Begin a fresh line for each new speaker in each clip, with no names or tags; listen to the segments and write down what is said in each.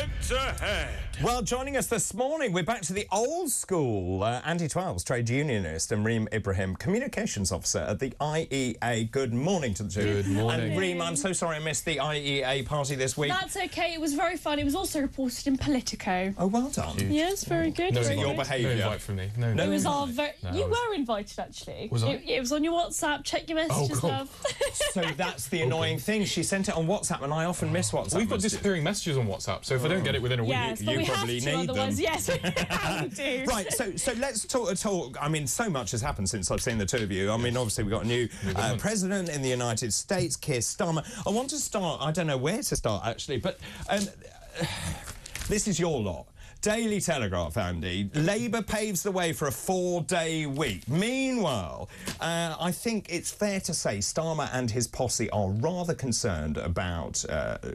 Heads ahead.
Well, joining us this morning, we're back to the old school. Anti-12s trade unionist and Reem Ibrahim, communications officer at the IEA. Good morning to the two.
Good morning.
And Reem, I'm so sorry I missed the IEA party this week.
That's okay. It was very fun. It was also reported in Politico.
Oh, well done.
Yes, very good.
No,
very
your
good.
behaviour.
No invite from me. No,
It was our
invite.
you were invited, actually.
Was I?
It was on your WhatsApp. Check your messages,
God.
love.
So that's the annoying thing. She sent it on WhatsApp, and I often miss WhatsApp.
We've got
messages.
disappearing messages on WhatsApp, so if I don't get it within a week,
Yes, but
you
we
probably
have to,
need
otherwise,
them.
yes, we do.
Right, so let's talk. I mean, so much has happened since I've seen the two of you. I mean, obviously, we've got a new president in the United States, Keir Starmer. I want to start, I don't know where to start, actually, but this is your lot. Daily Telegraph, Andy. Labour paves the way for a 4-day week. Meanwhile, I think it's fair to say Starmer and his posse are rather concerned about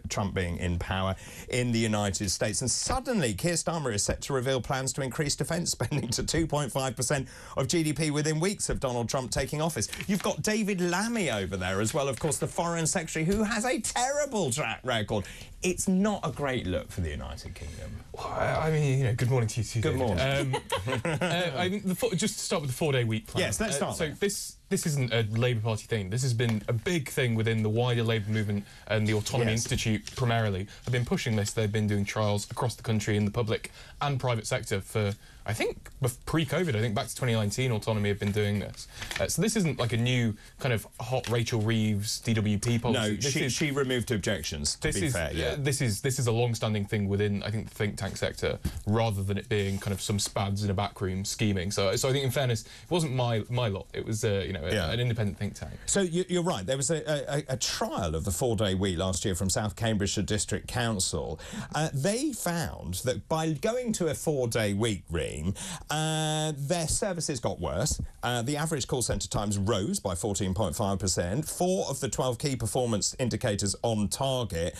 Trump being in power in the United States. And suddenly, Keir Starmer is set to reveal plans to increase defence spending to 2.5% of GDP within weeks of Donald Trump taking office. You've got David Lammy over there as well, of course, the Foreign Secretary, who has a terrible track record. It's not a great look for the United Kingdom.
I mean, you know, good morning to you too.
Good morning.
I think just to start with the 4-day week plan.
Yes, let's start
So
there.
this isn't a Labour Party thing. This has been a big thing within the wider Labour movement and the Autonomy
Yes.
Institute primarily have been pushing this. They've been doing trials across the country in the public and private sector for, I think, pre-COVID. I think back to 2019, Autonomy have been doing this. So this isn't like a new kind of hot Rachel Reeves DWP policy.
No, she removed objections, to be fair. Yeah.
This is a long-standing thing within, I think, the think tank sector, rather than it being kind of some spads in a back room scheming. So I think, in fairness, it wasn't my lot. It was, an independent think tank.
So you're right. There was a trial of the 4-day week last year from South Cambridgeshire District Council. They found that by going to a 4-day week, Reem, their services got worse. The average call centre times rose by 14.5%. 4 of the 12 key performance indicators on target.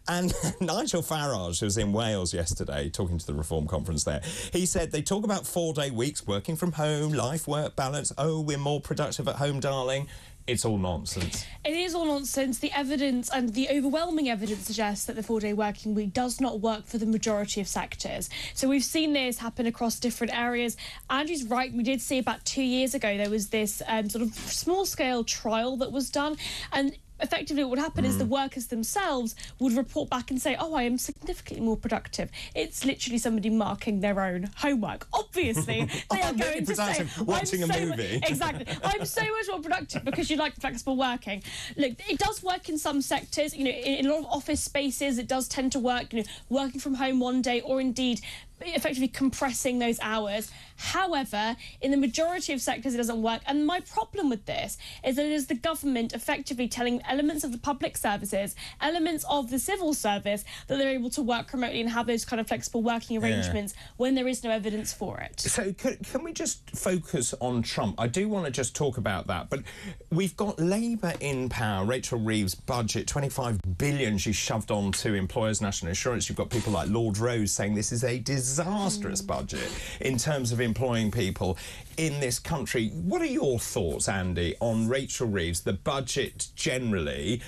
And Nigel Farage, who was in Wales yesterday talking to the Reform Conference there, he said they talk about 4-day weeks, working from home, life-work balance. Oh, we're more productive at home, darling. It's all nonsense.
It is all nonsense. The evidence and the overwhelming evidence suggests that the 4-day working week does not work for the majority of sectors. So we've seen this happen across different areas. Andrew's right. We did see about 2 years ago there was this sort of small-scale trial that was done, and effectively what would happen is the workers themselves would report back and say, oh, I am significantly more productive. It's literally somebody marking their own homework. Obviously, they are going to say,
watching a movie.
Exactly. I'm so much more productive because you like flexible working. Look, it does work in some sectors. You know, in a lot of office spaces, it does tend to work, you know, working from home one day, or indeed effectively compressing those hours. However, in the majority of sectors, it doesn't work. And my problem with this is that it is the government effectively telling elements of the public services, elements of the civil service, that they're able to work remotely and have those kind of flexible working arrangements when there is no evidence for it.
So can we just focus on Trump? I do want to just talk about that, but we've got Labour in power. Rachel Reeves' budget, $25 billion she shoved on to employers' national insurance. You've got people like Lord Rose saying this is a disastrous budget in terms of employing people in this country. What are your thoughts, Andy, on Rachel Reeves, the budget generally?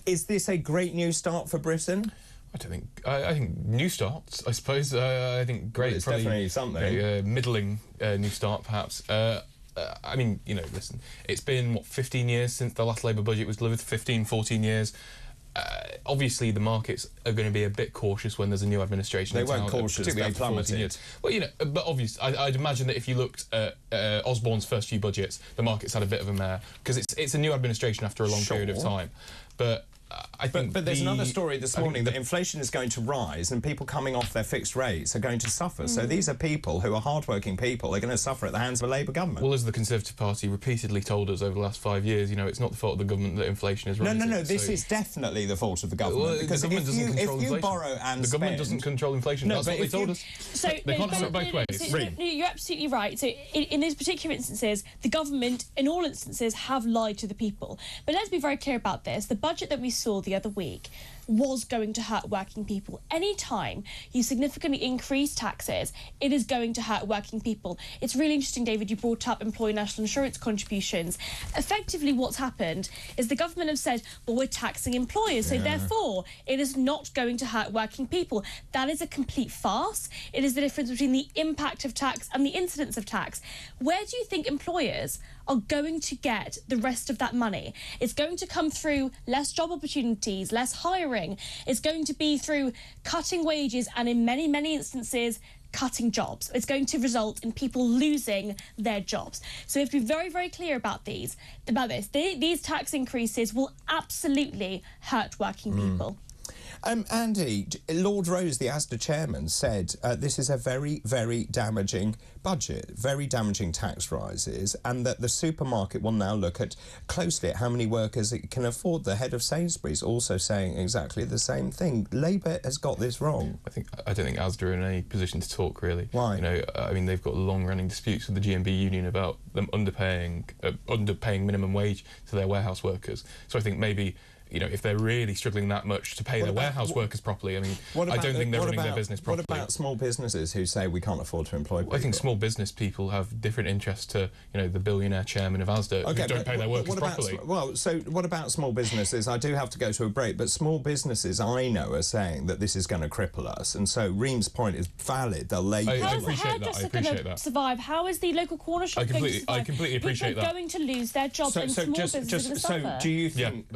Is this a great new start for Britain?
I don't think. I think new starts, I suppose. I think great.
Well, it's
probably,
definitely something.
Middling new start, perhaps. I mean, you know, listen, it's been, what, 15 years since the last Labour budget was delivered? 15, 14 years. Obviously, the markets are going to be a bit cautious when there's a new administration.
They weren't cautious, they plummeted.
Well, you know, but obviously, I'd imagine that if you looked at Osborne's first few budgets, the markets had a bit of a mare, because it's a new administration after a long period of time. But I think
but there's another story this morning that inflation is going to rise and people coming off their fixed rates are going to suffer. So these are people who are hardworking people. They're going to suffer at the hands of a Labour government.
Well, as the Conservative Party repeatedly told us over the last 5 years, you know, it's not the fault of the government that inflation is rising.
No, this is definitely the fault of the government.
Well,
because
the government
if you borrow and
the government doesn't control inflation. That's what they told us.
So
they can't have it both ways.
No, you're absolutely right. So in those particular instances, the government, in all instances, have lied to the people. But let's be very clear about this. The budget that we saw, the other week was going to hurt working people. Anytime you significantly increase taxes, it is going to hurt working people. It's really interesting, David, you brought up employee national insurance contributions. Effectively, what's happened is the government have said, well, we're taxing employers, so therefore it is not going to hurt working people. That is a complete farce. It is the difference between the impact of tax and the incidence of tax. Where do you think employers are going to get the rest of that money? It's going to come through less job opportunities, less hiring. It's going to be through cutting wages and, in many, many instances, cutting jobs. It's going to result in people losing their jobs. So we have to be very, very clear about this. These tax increases will absolutely hurt working people.
Andy, Lord Rose, the Asda chairman, said this is a very, very damaging budget, very damaging tax rises, and that the supermarket will now look closely at how many workers it can afford. The head of Sainsbury's also saying exactly the same thing. Labour has got this wrong.
I don't think Asda are in any position to talk, really.
Why?
You know, I mean, they've got long-running disputes with the GMB union about them underpaying minimum wage to their warehouse workers. So I think maybe, you know, if they're really struggling that much to pay their warehouse workers properly, I mean, I don't think they're running their business properly.
What about small businesses who say we can't afford to employ people?
I think small business people have different interests to, you know, the billionaire chairman of Asda who don't pay their workers properly.
So what about small businesses? I do have to go to a break, but small businesses I know are saying that this is going to cripple us, and so Reem's point is valid. They'll lay.
I appreciate that.
Survive? How is the local corner shop going to survive?
I completely appreciate
People
that.
are going to lose their jobs, and small businesses are going to suffer.
Do you think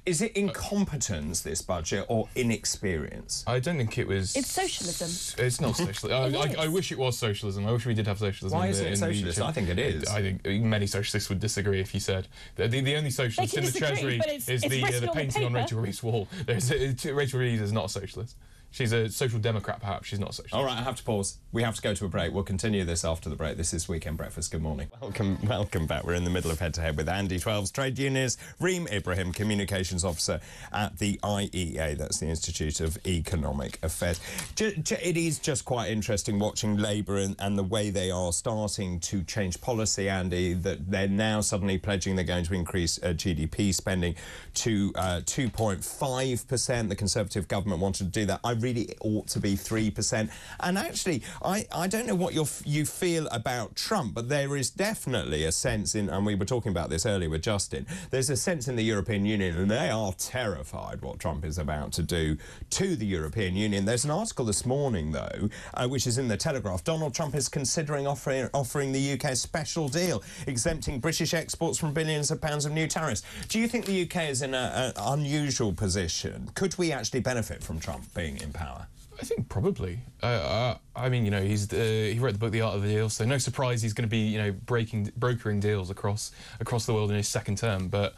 is it incompetence, this budget, or inexperience?
I don't think it was.
It's socialism.
It's not socialism. I wish it was socialism. I wish we did have socialism.
Why isn't it socialist? I think it is.
I think many socialists would disagree if you said the only socialist in the Treasury is the painting on Rachel Reeves' wall. Rachel Reeves is not a socialist. She's a social democrat, perhaps. She's not a socialist.
All right, I have to pause. We have to go to a break. We'll continue this after the break. This is Weekend Breakfast. Good morning. Welcome back. We're in the middle of Head to Head with Andy 12's trade unionist, Reem Ibrahim, communications officer at the IEA. That's the Institute of Economic Affairs. It is just quite interesting watching Labour and the way they are starting to change policy, Andy, that they're now suddenly pledging they're going to increase GDP spending to 2.5%. The Conservative government wanted to do that. Really ought to be 3%. And actually, I don't know what you feel about Trump, but there is definitely a sense in, and we were talking about this earlier with Justin, there's a sense in the European Union, and they are terrified what Trump is about to do to the European Union. There's an article this morning, though, which is in the Telegraph. Donald Trump is considering offering the UK a special deal, exempting British exports from billions of pounds of new tariffs. Do you think the UK is in an unusual position? Could we actually benefit from Trump being in power?
I think probably. I mean, you know, he wrote the book The Art of the Deal, so no surprise he's going to be, you know, brokering deals across the world in his second term. But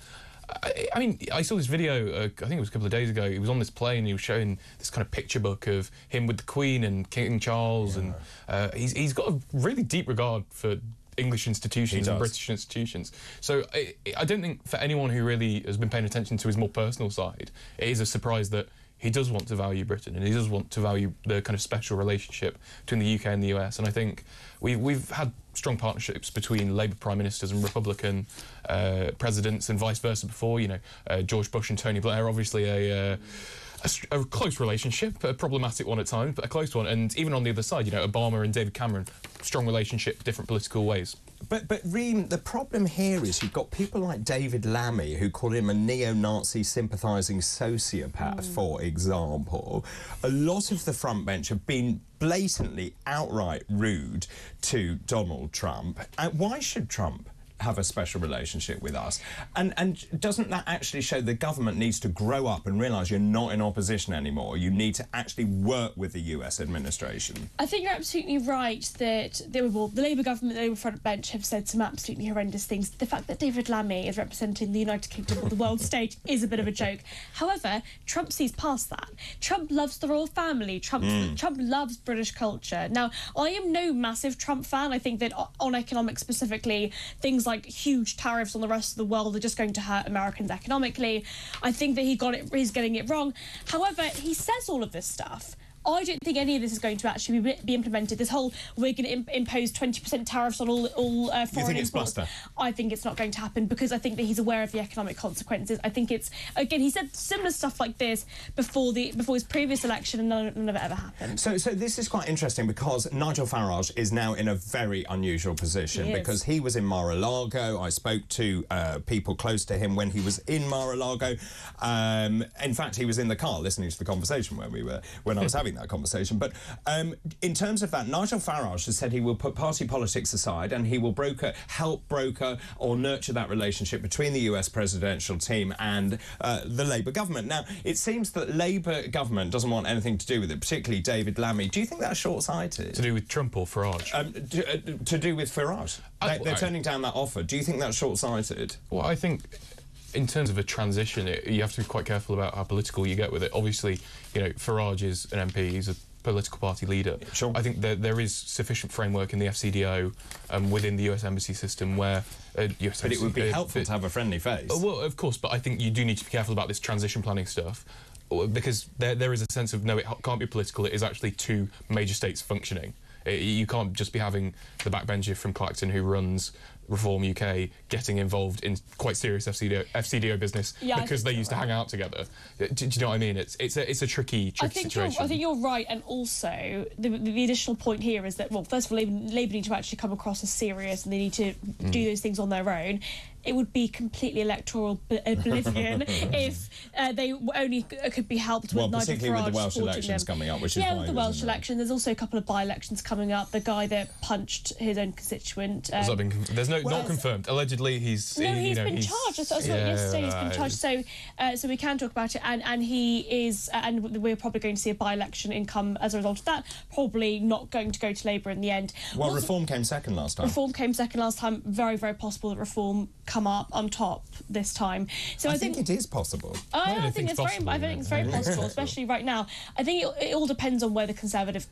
I mean, I saw this video. I think it was a couple of days ago. He was on this plane. He was showing this kind of picture book of him with the Queen and King Charles, and he's got a really deep regard for English institutions and British institutions. So I don't think for anyone who really has been paying attention to his more personal side, it is a surprise that he does want to value Britain, and he does want to value the kind of special relationship between the UK and the US. And I think we've had strong partnerships between Labour prime ministers and Republican presidents and vice versa before. You know, George Bush and Tony Blair, obviously a close relationship, a problematic one at times, but a close one. And even on the other side, you know, Obama and David Cameron, strong relationship, different political ways.
But Reem, the problem here is you've got people like David Lammy who call him a neo-Nazi sympathising sociopath, for example. A lot of the front bench have been blatantly, outright rude to Donald Trump. Why should Trump have a special relationship with us? And doesn't that actually show the government needs to grow up and realise you're not in opposition anymore? You need to actually work with the US administration.
I think you're absolutely right that the Labour government, the Labour front bench have said some absolutely horrendous things. The fact that David Lammy is representing the United Kingdom on the world stage is a bit of a joke. However, Trump sees past that. Trump loves the royal family. Trump loves British culture. Now, I am no massive Trump fan. I think that on economics specifically, things like huge tariffs on the rest of the world are just going to hurt Americans economically. I think that he's getting it wrong. However, he says all of this stuff I don't think any of this is going to actually be implemented. This whole we're going to impose 20% tariffs on all foreign
You think it's
imports.
bluster?
I think it's not going to happen because I think that he's aware of the economic consequences. I think it's, again, he said similar stuff like this before his previous election, and none of it ever happened.
So this is quite interesting because Nigel Farage is now in a very unusual position because he was in Mar-a-Lago. I spoke to people close to him when he was in Mar-a-Lago. In fact, he was in the car listening to the conversation when I was having that conversation. But in terms of that, Nigel Farage has said he will put party politics aside and he will help broker or nurture that relationship between the US presidential team and the Labour government. Now, it seems that Labour government doesn't want anything to do with it, particularly David Lammy. Do you think that's short-sighted?
To do with Trump or Farage?
To do with Farage. They're turning down that offer. Do you think that's short-sighted?
Well, I think in terms of a transition, you have to be quite careful about how political you get with it. Obviously, you know, Farage is an MP, he's a political party leader.
Sure.
I think there is sufficient framework in the FCDO within the US embassy system where US
But it would be helpful to have a friendly face.
Well, of course, but I think you do need to be careful about this transition planning stuff because there is a sense of, no, it can't be political, it is actually two major states functioning. You can't just be having the backbencher from Clacton who runs Reform UK getting involved in quite serious FCDO business because they used to hang out together. Do you know what I mean? It's a tricky situation.
I think you're right, and also the additional point here is that, well, first of all, Labour need to actually come across as serious, and they need to do those things on their own. It would be completely electoral oblivion if they only could be helped with Nigel Farage
particularly with the Welsh elections coming up, which is why,
with the Welsh election. There's also a couple of by-elections coming up. The guy that punched his own constituent.
Has that been there's not confirmed. Allegedly, he's
been charged. I saw yesterday he's been charged. So we can talk about it, and he is, and we're probably going to see a by-election income as a result of that. Probably not going to go to Labour in the end.
Well, Reform came second last time.
Reform came second last time. Very, very possible that Reform come up on top this time. So I think
it is possible.
I think it's very possible, especially right now. I think it all depends on where the Conservatives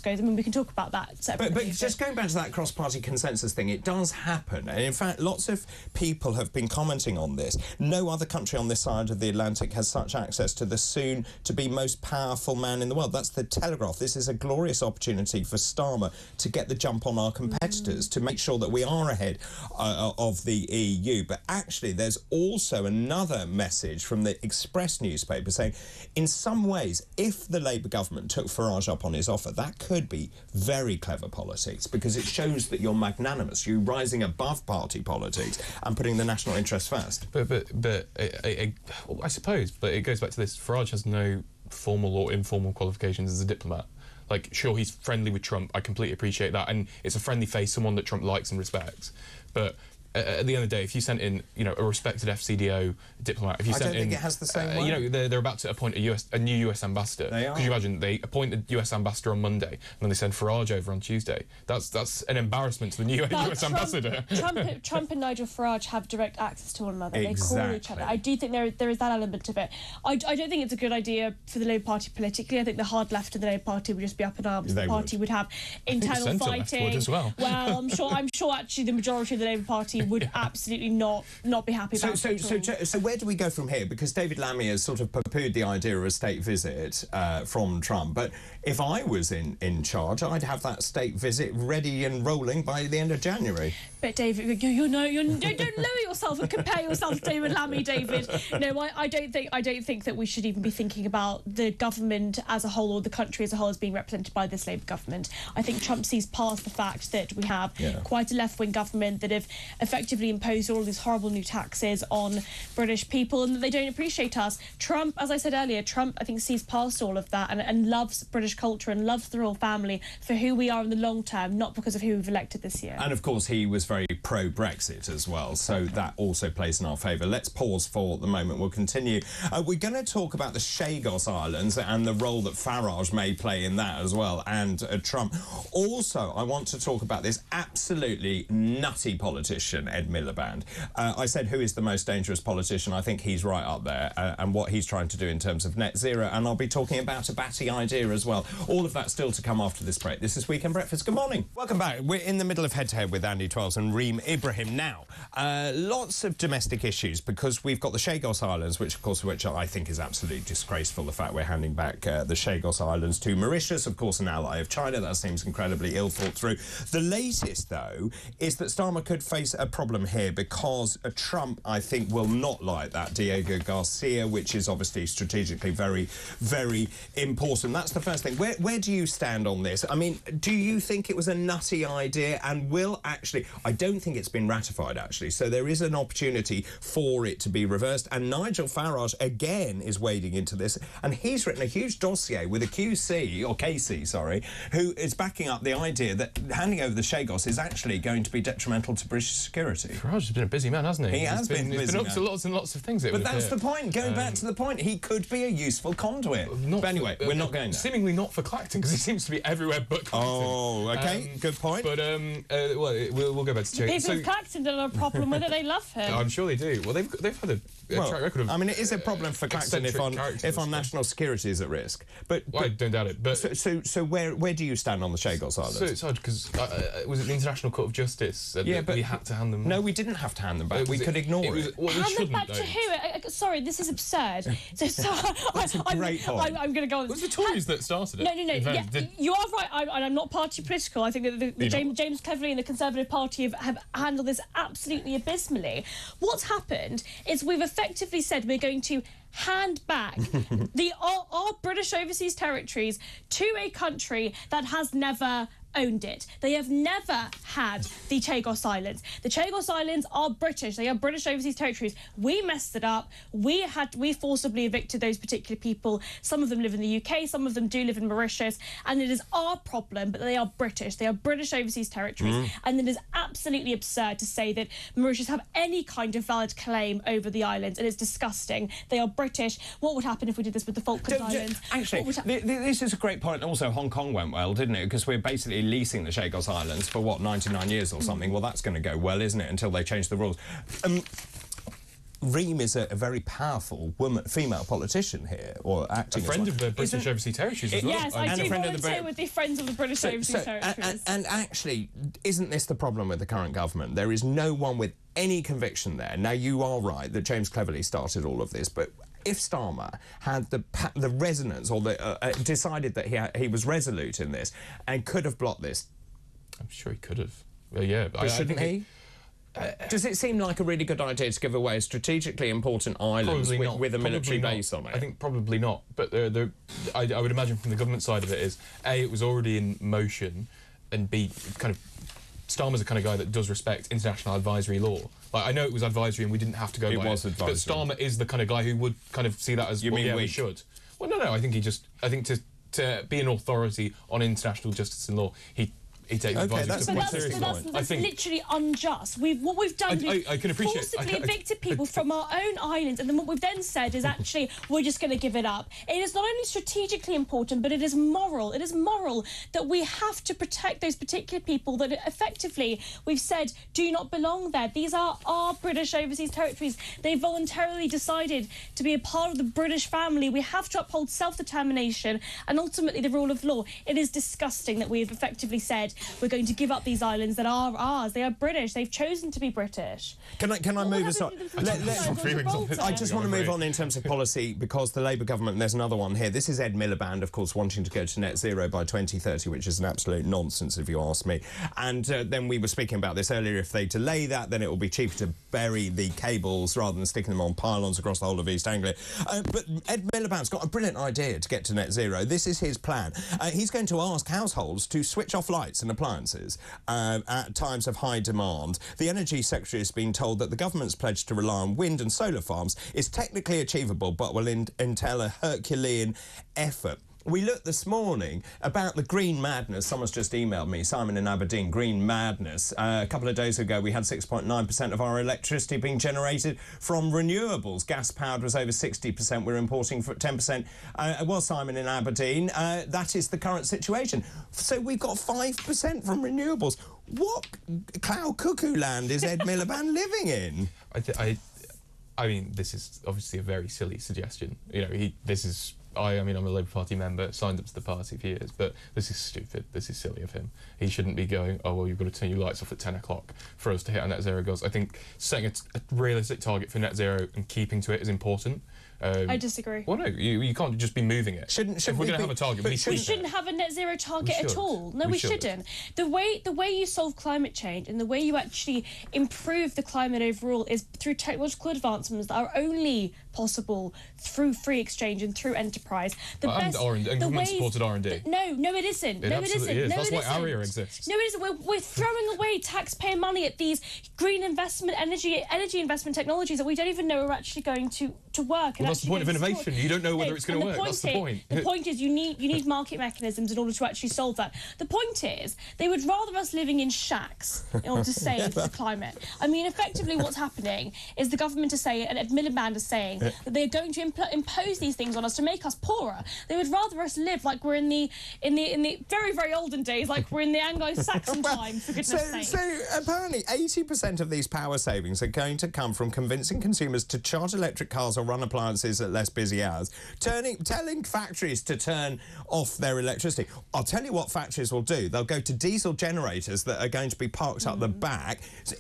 goes. I mean, we can talk about that separately.
But just going back to that cross-party consensus thing, it does happen. And in fact, lots of people have been commenting on this. No other country on this side of the Atlantic has such access to the soon-to-be most powerful man in the world. That's the Telegraph. This is a glorious opportunity for Starmer to get the jump on our competitors, to make sure that we are ahead of the EU. But actually, there's also another message from the Express newspaper saying, in some ways, if the Labour government took Farage up on his offer, that could be very clever politics, because it shows that you're magnanimous, you're rising above party politics and putting the national interest first.
But I suppose, but it goes back to this. Farage has no formal or informal qualifications as a diplomat. Like, sure, he's friendly with Trump. I completely appreciate that, and it's a friendly face, someone that Trump likes and respects. But at the end of the day, if you sent in, you know, a respected FCDO diplomat, if you sent in, I don't
think it has the same way.
You know, they're about to appoint a new US ambassador.
They are.
Could you imagine? They appoint the US ambassador on Monday, and then they send Farage over on Tuesday. That's an embarrassment to the new US ambassador.
Trump and Nigel Farage have direct access to one another.
Exactly.
They call each other. I do think there is that element of it. I don't think it's a good idea for the Labour Party politically. I think the hard left of the Labour Party would just be up in arms. The party would have internal fighting.
Would as well.
Well, I'm sure actually the majority of the Labour Party would absolutely not be happy about it.
So where do we go from here? Because David Lammy has sort of poo-pooed the idea of a state visit from Trump. But if I was in charge, I'd have that state visit ready and rolling by the end of January.
But David, don't lower yourself and compare yourself to David Lammy, David. No, I don't think that we should even be thinking about the government as a whole or the country as a whole as being represented by this Labour government. I think Trump sees past the fact that we have quite a left-wing government that have effectively imposed all these horrible new taxes on British people and that they don't appreciate us. Trump, as I said earlier, I think sees past all of that and loves British culture and loves the royal family for who we are in the long term, not because of who we've elected this year.
And of course he was very pro-Brexit as well, so that also plays in our favour. Let's pause for the moment. We'll continue. We're going to talk about the Chagos Islands and the role that Farage may play in that as well, and Trump. Also, I want to talk about this absolutely nutty politician politician, Ed Miliband. I said, who is the most dangerous politician? I think he's right up there, and what he's trying to do in terms of net zero. And I'll be talking about a batty idea as well. All of that still to come after this break. This is Weekend Breakfast. Good morning. Welcome back. We're in the middle of Head to Head with Andy Twelves and Reem Ibrahim. Now, lots of domestic issues, because we've got the Chagos Islands, which I think is absolutely disgraceful, the fact we're handing back the Chagos Islands to Mauritius, of course an ally of China. That seems incredibly ill thought through. The latest, though, is that Starmer could face a problem here, because Trump, I think, will not like that Diego Garcia, which is obviously strategically very, very important. That's the first thing. Where do you stand on this? I mean, do you think it was a nutty idea, and will actually... I don't think it's been ratified, actually, so there is an opportunity for it to be reversed. And Nigel Farage, again, is wading into this, and he's written a huge dossier with a KC, sorry, who is backing up the idea that handing over the Chagos is actually going to be detrimental to British security.
Farage has been a busy man, hasn't he?
He has been
He's been up to lots and lots of things.
But that's the point. Going back to the point, he could be a useful conduit. But anyway, we're not going there.
Seemingly not for Clacton, because he seems to be everywhere but Clacton.
Oh, OK, good point.
But, well, we'll go back to Chagos.
People in Clacton don't have a problem with it. They love him.
I'm sure they do. Well, they've had a track record of...
I mean, it is a problem for Clacton if our national security is at risk. But
I don't doubt it. But
so where do you stand on the Chagos Islands?
So it's odd, because was it the International Court of Justice that we had to hand them...
No, we didn't have to hand them back. We could ignore it.
Well,
hand them back to who? Sorry, this is absurd.
That's a great point.
I'm going to go on.
It was the Tories that started it.
No. Yeah, you are right. I'm not party political. I think that James Cleverly and the Conservative Party have handled this absolutely abysmally. What's happened is we've effectively said we're going to hand back our British overseas territories to a country that has never owned it. They have never had the Chagos Islands. The Chagos Islands are British. They are British overseas territories. We messed it up. We forcibly evicted those particular people. Some of them live in the UK. Some of them do live in Mauritius. And it is our problem, but they are British. They are British overseas territories. And it is absolutely absurd to say that Mauritius have any kind of valid claim over the islands. It is disgusting. They are British. What would happen if we did this with the Falkland Islands?
Actually, this is a great point. Also, Hong Kong went well, didn't it? Because we're basically leasing the Chagos Islands for, what, 99 years or something? Well, that's going to go well, isn't it, until they change the rules. Reem is a very powerful female politician here, or acting
a friend
as
of the British Overseas Territories as well.
Yes, I do volunteer with the Friends of the British Overseas Territories.
And actually, isn't this the problem with the current government? There is no one with any conviction there. Now, you are right that James Cleverly started all of this, but if Starmer had the resonance, or decided that he was resolute in this and could have blocked this,
I'm sure he could have. Well, yeah, but
shouldn't he? Does it seem like a really good idea to give away a strategically important island with a military base on it?
I think probably not. But I would imagine from the government side of it is, A, it was already in motion, and B, kind of, Starmer's the kind of guy that does respect international advisory law. Like, I know it was advisory and we didn't have to go by it. It was advisory. But Starmer is the kind of guy who would kind of see that as, we should. Well, no, I think to be an authority on international justice and law, he takes advisory
that's literally unjust. What we've done is
I can appreciate
forcibly evicted people from our own islands, and then what we've then said is actually we're just going to give it up. It is not only strategically important, but it is moral. It is moral that we have to protect those particular people that effectively we've said do not belong there. These are our British overseas territories. They voluntarily decided to be a part of the British family. We have to uphold self-determination and ultimately the rule of law. It is disgusting that we have effectively said we're going to give up these islands that are ours. They are British. They've chosen to be British.
Can I move us on? I just want to move on in terms of policy, because the Labour government, and there's another one here. This is Ed Miliband, of course, wanting to go to net zero by 2030, which is an absolute nonsense, if you ask me. And then we were speaking about this earlier. If they delay that, then it will be cheaper to bury the cables rather than sticking them on pylons across the whole of East Anglia. But Ed Miliband's got a brilliant idea to get to net zero. This is his plan. He's going to ask households to switch off lights and appliances at times of high demand. The Energy Secretary has been told that the government's pledge to rely on wind and solar farms is technically achievable, but will entail a Herculean effort. We looked this morning about the green madness. Someone's just emailed me, Simon in Aberdeen, green madness. A couple of days ago, we had 6.9% of our electricity being generated from renewables. Gas-powered was over 60%. We're importing for 10%. Well, Simon in Aberdeen, that is the current situation. So we've got 5% from renewables. what cloud cuckoo land is Ed Miliband living in?
I mean, this is obviously a very silly suggestion. You know, I mean, I'm a Labour Party member, signed up to the party for years, but this is stupid. This is silly of him. He shouldn't be going, oh, well, you've got to turn your lights off at 10 o'clock for us to hit our net zero goals. I think setting a realistic target for net zero and keeping to it is important.
I disagree.
Well, no, you can't just be moving it.
Shouldn't
if we're going to have a target, we
shouldn't have a net zero target at all. No, we shouldn't. The way you solve climate change and the way you actually improve the climate overall is through technological advancements that are only possible through free exchange and through enterprise.
And government-supported R&D.
No, it isn't.
It absolutely is. That's why ARIA exists.
No, it isn't. We're throwing away taxpayer money at these green investment, energy investment technologies that we don't even know are actually going to work.
Well, that's the point of innovation. You don't know whether it's going to work. That's the point.
The point is you need market mechanisms in order to actually solve that. The point is they would rather us living in shacks in order to save the climate. I mean, effectively what's happening is the government is saying, and Ed Miliband is saying, that they're going to impose these things on us to make us poorer. They would rather us live like we're in the very, very olden days, like we're in the Anglo-Saxon times, for goodness sake.
So apparently 80% of these power savings are going to come from convincing consumers to charge electric cars or run appliances at less busy hours, telling factories to turn off their electricity. I'll tell you what factories will do. They'll go to diesel generators that are going to be parked up the back. So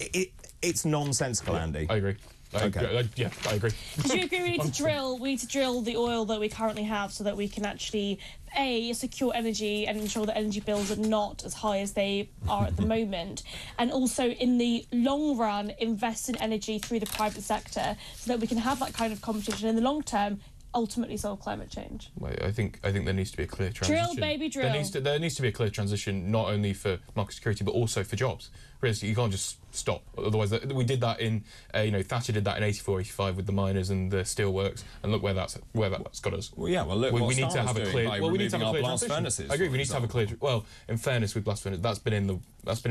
it's nonsensical, Andy.
I agree.
Okay.
I agree.
Do you agree we need to drill the oil that we currently have so that we can actually secure energy and ensure that energy bills are not as high as they are at the moment, and also in the long run invest in energy through the private sector so that we can have that kind of competition in the long term, ultimately solve climate change?
Well, I think there needs to be a clear transition.
Drill, baby, drill.
There needs to be a clear transition, not only for market security but also for jobs. Realistically, you can't just stop. Otherwise, we did that in, Thatcher did that in 84, 85 with the miners and the steelworks, and look where that's got us.
Well, yeah. Well, look,
we need to have a clear.
We need to have a clear
blast
furnaces.
I agree. We need to have a clear. Well, in fairness, with blast furnaces, that's been in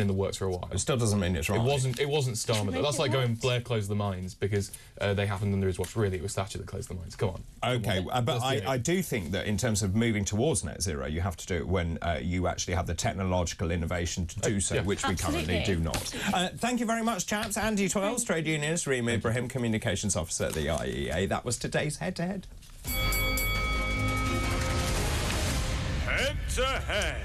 the works for a while.
It still doesn't mean it's right.
It wasn't Starmer though. That's like going Blair closed the mines because they happened under his watch. Really, it was Thatcher that closed the mines. Come on.
Okay, but I do think that in terms of moving towards net zero, you have to do it when you actually have the technological innovation to do so, which we currently do not. Thank you very much, chaps. Andy Twells, trade unionist, Reem Ibrahim, communications officer at the IEA. That was today's Head to Head.
Head to Head.